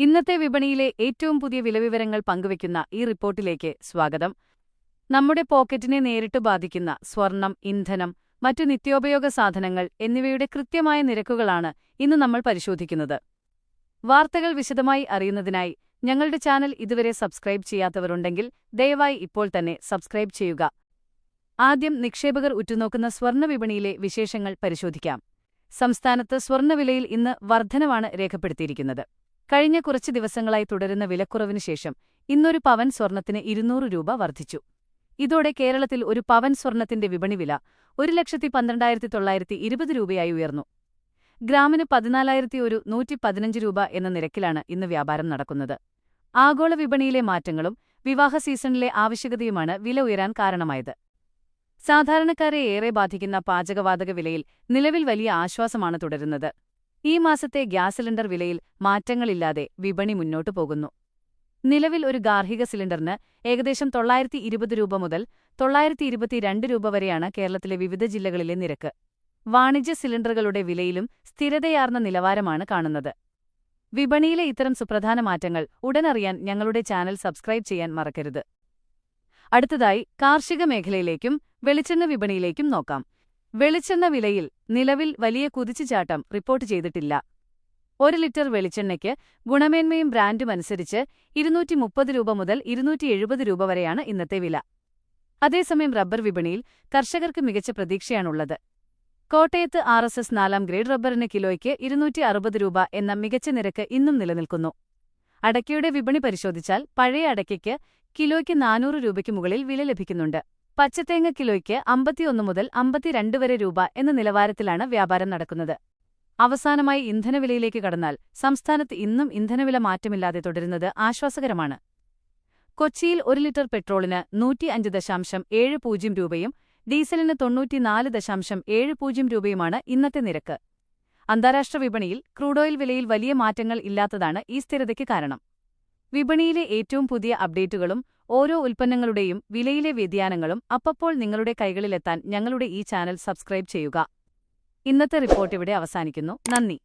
ഇന്നത്തെ വിപണിയിലെ ഏറ്റവും പുതിയ വിലവിവരങ്ങൾ പങ്കുവയ്ക്കുന്ന ഈ റിപ്പോർട്ടിലേക്ക് സ്വാഗതം. നമ്മുടെ പോക്കറ്റിനെ നേരിട്ട് ബാധിക്കുന്ന സ്വർണം, ഇന്ധനം, മറ്റു നിത്യോപയോഗ സാധനങ്ങൾ എന്നിവയുടെ കൃത്യമായ നിരക്കുകളാണ് ഇന്ന് നമ്മൾ പരിശോധിക്കുന്നത്. വാർത്തകൾ വിശദമായി അറിയുന്നതിനായി ഞങ്ങളുടെ ചാനൽ ഇതുവരെ സബ്സ്ക്രൈബ് ചെയ്യാത്തവരുണ്ടെങ്കിൽ ദയവായി ഇപ്പോൾ തന്നെ സബ്സ്ക്രൈബ് ചെയ്യുക. ആദ്യം നിക്ഷേപകർ ഉറ്റുനോക്കുന്ന സ്വർണ്ണവിപണിയിലെ വിശേഷങ്ങൾ പരിശോധിക്കാം. സംസ്ഥാനത്ത് സ്വർണ്ണവിലയിൽ ഇന്ന് വർധനവാണ് രേഖപ്പെടുത്തിയിരിക്കുന്നത്. കഴിഞ്ഞ കുറച്ച് ദിവസങ്ങളായി തുടരുന്ന വിലക്കുറവിനു ശേഷം ഇന്നൊരു പവൻ സ്വർണത്തിന് 200 രൂപ വർദ്ധിച്ചു. ഇതോടെ കേരളത്തിൽ ഒരു പവൻ സ്വർണത്തിന്റെ വിപണി വില 1,12,920 രൂപയായി ഉയർന്നു. ഗ്രാമിന് 14,115 രൂപ എന്ന നിരക്കിലാണ് ഇന്ന് വ്യാപാരം നടക്കുന്നത്. ആഗോള വിപണിയിലെ മാറ്റങ്ങളും വിവാഹ സീസണിലെ ആവശ്യകതയുമാണ് വില ഉയരാൻ കാരണമായത്. സാധാരണക്കാരെ ഏറെ ബാധിക്കുന്ന പാചകവാതക വിലയിൽ നിലവിൽ വലിയ ആശ്വാസമാണ് തുടരുന്നത്. ഈ മാസത്തെ ഗ്യാസ് സിലിണ്ടർ വിലയിൽ മാറ്റങ്ങളില്ലാതെ വിപണി മുന്നോട്ടു പോകുന്നു. നിലവിൽ ഒരു ഗാർഹിക സിലിണ്ടറിന് ഏകദേശം 920 രൂപ മുതൽ 922 രൂപ വരെയാണ് കേരളത്തിലെ വിവിധ ജില്ലകളിലെ നിരക്ക്. വാണിജ്യ സിലിണ്ടറുകളുടെ വിലയിലും സ്ഥിരതയാർന്ന നിലവാരമാണ് കാണുന്നത്. വിപണിയിലെ ഇത്തരം സുപ്രധാന മാറ്റങ്ങൾ ഉടനറിയാൻ ഞങ്ങളുടെ ചാനൽ സബ്സ്ക്രൈബ് ചെയ്യാൻ മറക്കരുത്. അടുത്തതായി കാർഷിക മേഖലയിലേക്കും വെളിച്ചെണ്ണ വിപണിയിലേക്കും നോക്കാം. വെളിച്ചെണ്ണ വിലയിൽ നിലവിൽ വലിയ കുതിച്ചുചാട്ടം റിപ്പോർട്ട് ചെയ്തിട്ടില്ല. 1 ലിറ്റർ വെളിച്ചെണ്ണയ്ക്ക് ഗുണമേന്മയും ബ്രാൻഡും അനുസരിച്ച് 230 രൂപ മുതൽ 270 രൂപ വരെയാണ് ഇന്നത്തെ വില. അതേസമയം റബ്ബർ വിപണിയിൽ കർഷകർക്ക് മികച്ച പ്രതീക്ഷയാണുള്ളത്. കോട്ടയത്ത് RSS 4 ഗ്രേഡ് റബ്ബറിന് കിലോയ്ക്ക് 260 രൂപ എന്ന മികച്ച നിരക്ക് ഇന്നും നിലനിൽക്കുന്നു. അടയ്ക്കയുടെ വിപണി പരിശോധിച്ചാൽ പഴയ അടയ്ക്കയ്ക്ക് കിലോയ്ക്ക് 400 രൂപയ്ക്ക് മുകളിൽ വില ലഭിക്കുന്നുണ്ട്. പച്ചത്തേങ്ങ കിലോയ്ക്ക് 51 മുതൽ 52 വരെ രൂപ എന്ന നിലവാരത്തിലാണ് വ്യാപാരം നടക്കുന്നത്. അവസാനമായി ഇന്ധനവിലയിലേക്ക് കടന്നാൽ സംസ്ഥാനത്ത് ഇന്നും ഇന്ധനവില മാറ്റമില്ലാതെ തുടരുന്നത് ആശ്വാസകരമാണ്. കൊച്ചിയിൽ 1 ലിറ്റർ പെട്രോളിന് 105.70 രൂപയും ഡീസലിന് 94.70 രൂപയുമാണ് ഇന്നത്തെ നിരക്ക്. അന്താരാഷ്ട്ര വിപണിയിൽ ക്രൂഡ് ഓയിൽ വിലയിൽ വലിയ മാറ്റങ്ങൾ ഇല്ലാത്തതാണ് ഈ സ്ഥിരതയ്ക്ക് കാരണം. വിപണിയിലെ ഏറ്റവും പുതിയ അപ്ഡേറ്റുകളും ഓരോ ഉൽപ്പന്നങ്ങളുടെയും വിലയിലെ വ്യതിയാനങ്ങളും അപ്പപ്പോൾ നിങ്ങളുടെ കൈകളിലെത്താൻ ഞങ്ങളുടെ ഈ ചാനൽ സബ്സ്ക്രൈബ് ചെയ്യുക. ഇന്നത്തെ റിപ്പോർട്ട് ഇവിടെ അവസാനിക്കുന്നു. നന്ദി.